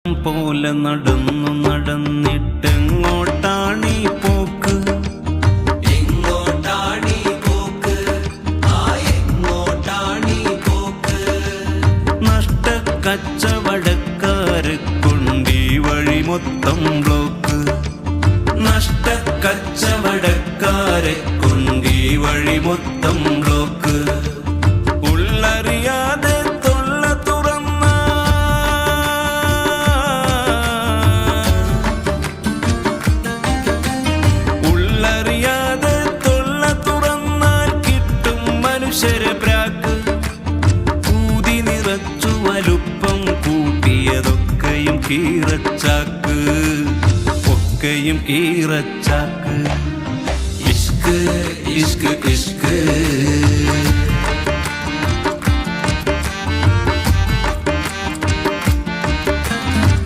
പോലെ നടന്നു നടന്നിട്ടെങ്ങോട്ടാണീ പോക്ക് എങ്ങോട്ടാണീ പോക്ക് എങ്ങോട്ടാണീ പോക്ക് നഷ്ടക്കച്ചവടക്കാരെ കൊണ്ടീ വഴി മൊത്തം ബ്ലോക്ക് നഷ്ടക്കച്ചവടക്കാരെ കൊണ്ടീ വഴി മൊത്തം ബ്ലോക്ക് ഉള്ളറിയാതെ കൂതി നിറച്ചു വലുപ്പം കൂട്ടിയതൊക്കെയും കീറച്ചാക്ക് ഒക്കെയും കീറച്ചാക്ക് ഇഷ്ക് ഇഷ്ക് ഇഷ്ക്